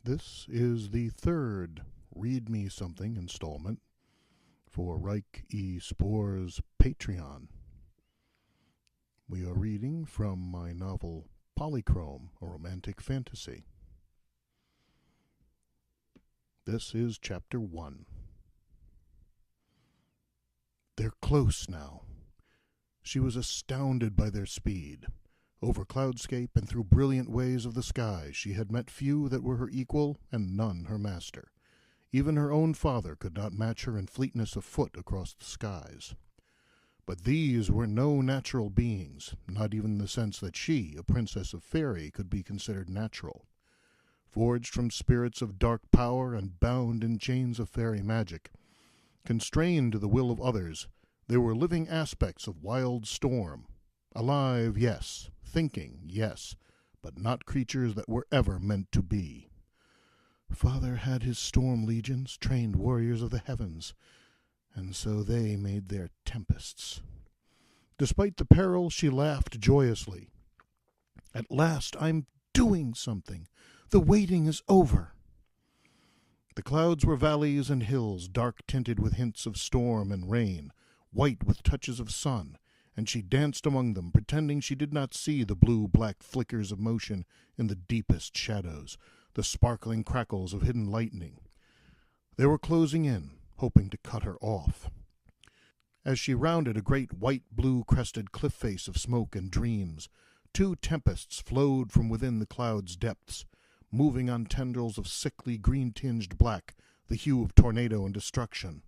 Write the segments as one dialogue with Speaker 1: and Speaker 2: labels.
Speaker 1: This is the third Read Me Something installment for Ryk E. Spoor's Patreon. We are reading from my novel Polychrome, a romantic fantasy. This is Chapter 1. They're close now. She was astounded by their speed. Over cloudscape and through brilliant ways of the sky, she had met few that were her equal and none her master. Even her own father could not match her in fleetness of foot across the skies. But these were no natural beings, not even in the sense that she, a princess of faerie, could be considered natural. Forged from spirits of dark power and bound in chains of fairy magic, constrained to the will of others, they were living aspects of wild storm. Alive, yes. Thinking, yes. But not creatures that were ever meant to be. Father had his storm legions, trained warriors of the heavens, and so they made their tempests. Despite the peril, she laughed joyously. At last I'm doing something. The waiting is over. The clouds were valleys and hills, dark-tinted with hints of storm and rain, white with touches of sun, and she danced among them, pretending she did not see the blue-black flickers of motion in the deepest shadows, the sparkling crackles of hidden lightning. They were closing in, hoping to cut her off. As she rounded a great white-blue-crested cliff face of smoke and dreams, two tempests flowed from within the cloud's depths, moving on tendrils of sickly green-tinged black, the hue of tornado and destruction.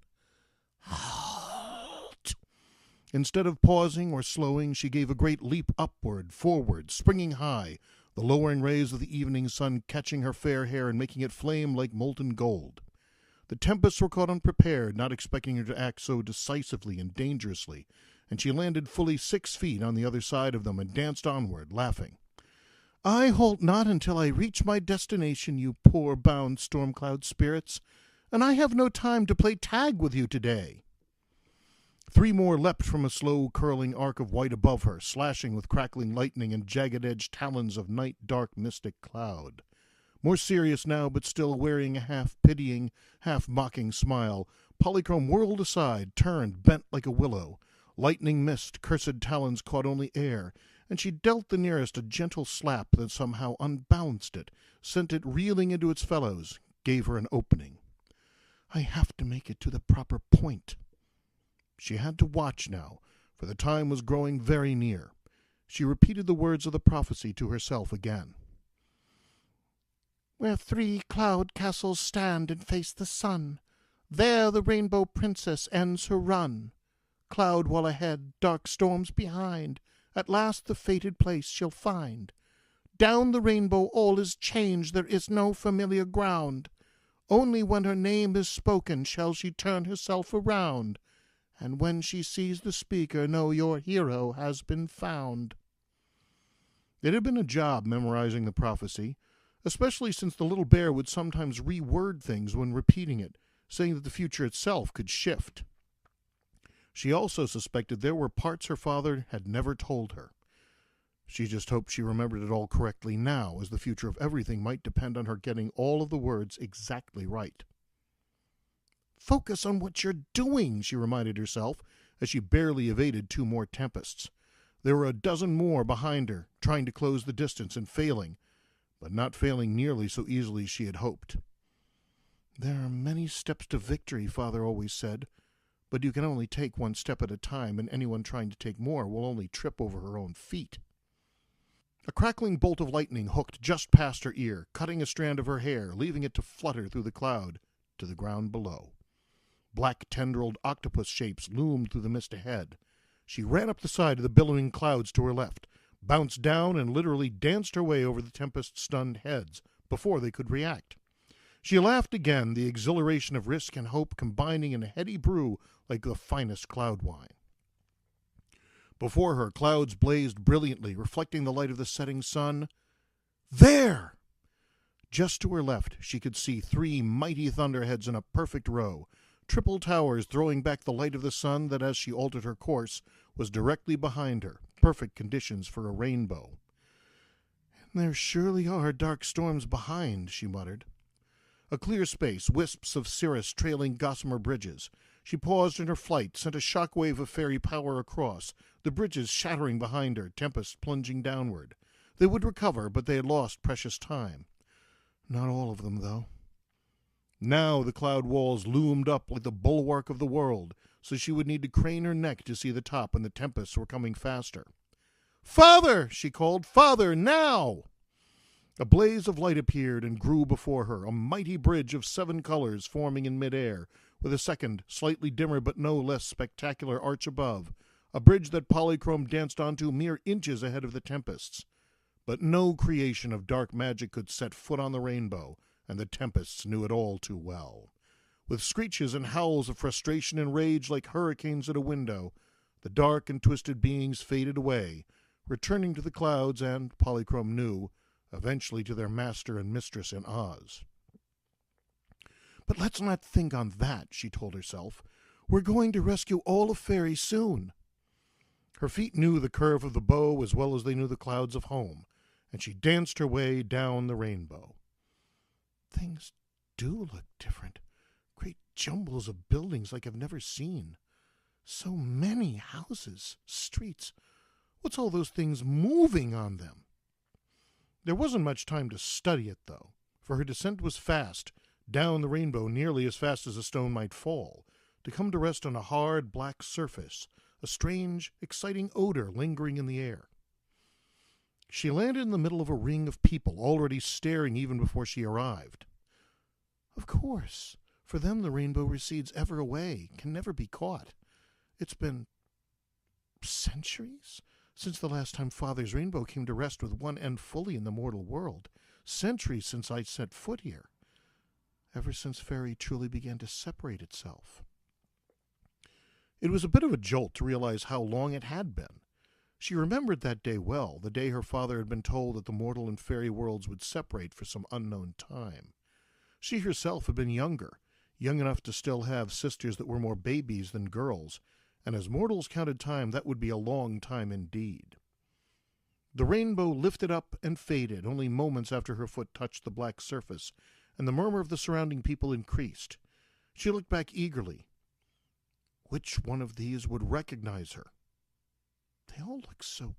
Speaker 1: Instead of pausing or slowing, she gave a great leap upward, forward, springing high, the lowering rays of the evening sun catching her fair hair and making it flame like molten gold. The tempests were caught unprepared, not expecting her to act so decisively and dangerously, and she landed fully 6 feet on the other side of them and danced onward, laughing. I halt not until I reach my destination, you poor bound storm cloud spirits, and I have no time to play tag with you today. 3 more leapt from a slow curling arc of white above her, slashing with crackling lightning and jagged-edged talons of night-dark mystic cloud. More serious now, but still wearing a half-pitying, half-mocking smile, Polychrome whirled aside, turned, bent like a willow. Lightning missed, cursed talons caught only air, and she dealt the nearest a gentle slap that somehow unbalanced it, sent it reeling into its fellows, gave her an opening. I have to make it to the proper point. She had to watch now, for the time was growing very near. She repeated the words of the prophecy to herself again. Where 3 cloud castles stand and face the sun, there the rainbow princess ends her run. Cloud wall ahead, dark storms behind, at last the fated place she'll find. Down the rainbow all is changed, there is no familiar ground. Only when her name is spoken shall she turn herself around. And when she sees the speaker, know your hero has been found. It had been a job memorizing the prophecy, especially since the little bear would sometimes reword things when repeating it, saying that the future itself could shift. She also suspected there were parts her father had never told her. She just hoped she remembered it all correctly now, as the future of everything might depend on her getting all of the words exactly right. Focus on what you're doing, she reminded herself, as she barely evaded 2 more tempests. There were a dozen more behind her, trying to close the distance and failing, but not failing nearly so easily as she had hoped. There are many steps to victory, Father always said, but you can only take 1 step at a time, and anyone trying to take more will only trip over her own feet. A crackling bolt of lightning hooked just past her ear, cutting a strand of her hair, leaving it to flutter through the cloud to the ground below. Black tendrilled octopus shapes loomed through the mist ahead. She ran up the side of the billowing clouds to her left, bounced down, and literally danced her way over the tempest-stunned heads before they could react. She laughed again, the exhilaration of risk and hope combining in a heady brew like the finest cloud wine. Before her, clouds blazed brilliantly, reflecting the light of the setting sun. There! Just to her left, she could see 3 mighty thunderheads in a perfect row, triple towers throwing back the light of the sun that, as she altered her course, was directly behind her, perfect conditions for a rainbow. "And there surely are dark storms behind," she muttered. A clear space, wisps of cirrus trailing gossamer bridges. She paused in her flight, sent a shockwave of fairy power across, the bridges shattering behind her, tempest plunging downward. They would recover, but they had lost precious time. Not all of them, though. Now the cloud walls loomed up like the bulwark of the world, so she would need to crane her neck to see the top, and the tempests were coming faster. "Father!" she called. "Father, now!" A blaze of light appeared and grew before her, a mighty bridge of 7 colors forming in midair, with a second, slightly dimmer but no less spectacular arch above, a bridge that Polychrome danced onto mere inches ahead of the tempests. But no creation of dark magic could set foot on the rainbow, and the tempests knew it all too well. With screeches and howls of frustration and rage like hurricanes at a window, the dark and twisted beings faded away, returning to the clouds and, Polychrome knew, eventually to their master and mistress in Oz. "But let's not think on that," she told herself. "We're going to rescue all of Fairy soon." Her feet knew the curve of the bow as well as they knew the clouds of home, and she danced her way down the rainbow. Things do look different. Great jumbles of buildings like I've never seen. So many houses, streets. What's all those things moving on them? There wasn't much time to study it, though, for her descent was fast, down the rainbow nearly as fast as a stone might fall, to come to rest on a hard, black surface, a strange, exciting odor lingering in the air. She landed in the middle of a ring of people, already staring even before she arrived. Of course, for them the rainbow recedes ever away, can never be caught. It's been centuries since the last time Father's rainbow came to rest with one end fully in the mortal world. Centuries since I set foot here. Ever since Fairy truly began to separate itself. It was a bit of a jolt to realize how long it had been. She remembered that day well, the day her father had been told that the mortal and fairy worlds would separate for some unknown time. She herself had been younger, young enough to still have sisters that were more babies than girls, and as mortals counted time, that would be a long time indeed. The rainbow lifted up and faded only moments after her foot touched the black surface, and the murmur of the surrounding people increased. She looked back eagerly. Which one of these would recognize her? They all look so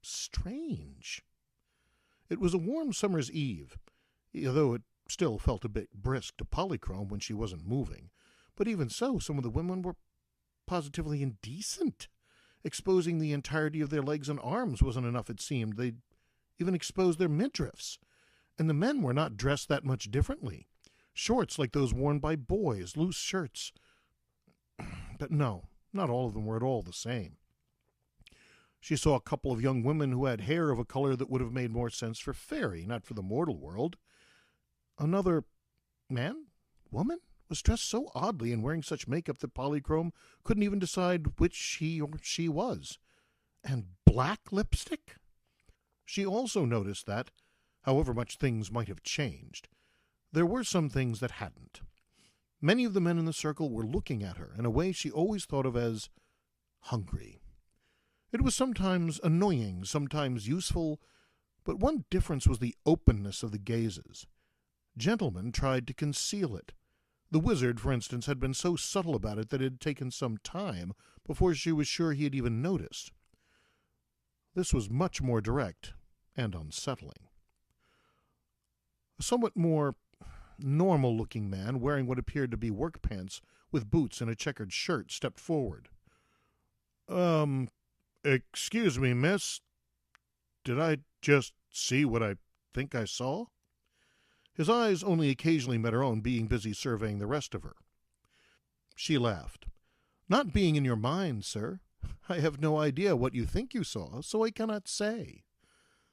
Speaker 1: strange. It was a warm summer's eve, though it still felt a bit brisk to Polychrome when she wasn't moving. But even so, some of the women were positively indecent. Exposing the entirety of their legs and arms wasn't enough, it seemed. They'd even exposed their midriffs. And the men were not dressed that much differently. Shorts like those worn by boys, loose shirts. But no, not all of them were at all the same. She saw a couple of young women who had hair of a color that would have made more sense for fairy, not for the mortal world. Another man? Woman? Was dressed so oddly and wearing such makeup that Polychrome couldn't even decide which he or she was. And black lipstick? She also noticed that, however much things might have changed, there were some things that hadn't. Many of the men in the circle were looking at her in a way she always thought of as hungry. It was sometimes annoying, sometimes useful, but one difference was the openness of the gazes. Gentlemen tried to conceal it. The wizard, for instance, had been so subtle about it that it had taken some time before she was sure he had even noticed. This was much more direct and unsettling. A somewhat more normal-looking man, wearing what appeared to be work pants with boots and a checkered shirt, stepped forward. Excuse me, miss. Did I just see what I think I saw? His eyes only occasionally met her own, being busy surveying the rest of her. She laughed. Not being in your mind, sir. I have no idea what you think you saw, so I cannot say.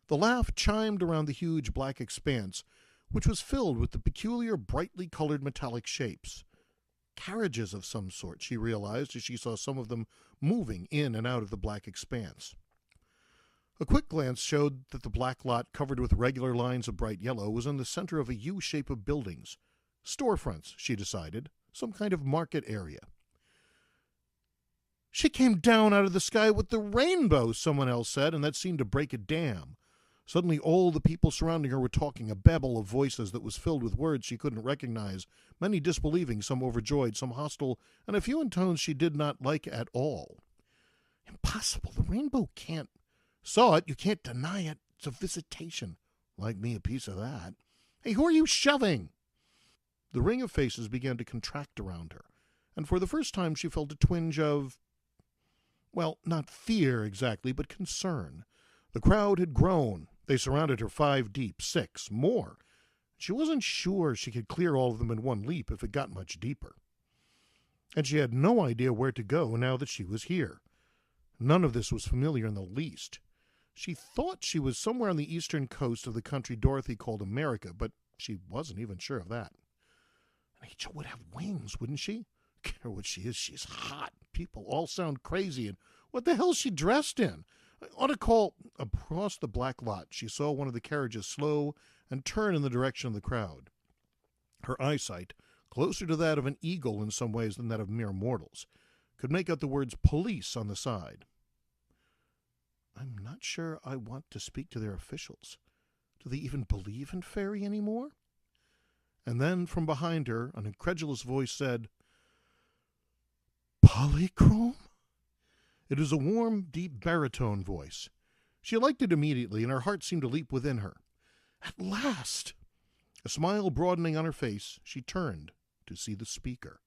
Speaker 1: The laugh chimed around the huge black expanse, which was filled with the peculiar brightly colored metallic shapes. Carriages of some sort, she realized as she saw some of them moving in and out of the black expanse. A quick glance showed that the black lot, covered with regular lines of bright yellow, was in the center of a U shape of buildings. Storefronts, she decided, some kind of market area. She came down out of the sky with the rainbow, someone else said, and that seemed to break a dam. Suddenly all the people surrounding her were talking, a babel of voices that was filled with words she couldn't recognize, many disbelieving, some overjoyed, some hostile, and a few in tones she did not like at all. Impossible. The rainbow can't. Saw it. You can't deny it. It's a visitation. Like me a piece of that. Hey, who are you shoving? The ring of faces began to contract around her, and for the first time she felt a twinge of, well, not fear exactly, but concern. The crowd had grown. They surrounded her 5 deep, 6, more. She wasn't sure she could clear all of them in one leap if it got much deeper. And she had no idea where to go now that she was here. None of this was familiar in the least. She thought she was somewhere on the eastern coast of the country Dorothy called America, but she wasn't even sure of that. And Angel would have wings, wouldn't she? Care what she is, she's hot. People all sound crazy, and what the hell's she dressed in? I ought to call. Across the black lot, she saw one of the carriages slow and turn in the direction of the crowd. Her eyesight, closer to that of an eagle in some ways than that of mere mortals, could make out the words police on the side. I'm not sure I want to speak to their officials. Do they even believe in fairy anymore? And then from behind her, an incredulous voice said, Polychrome? It was a warm, deep baritone voice. She liked it immediately, and her heart seemed to leap within her. At last! A smile broadening on her face, she turned to see the speaker.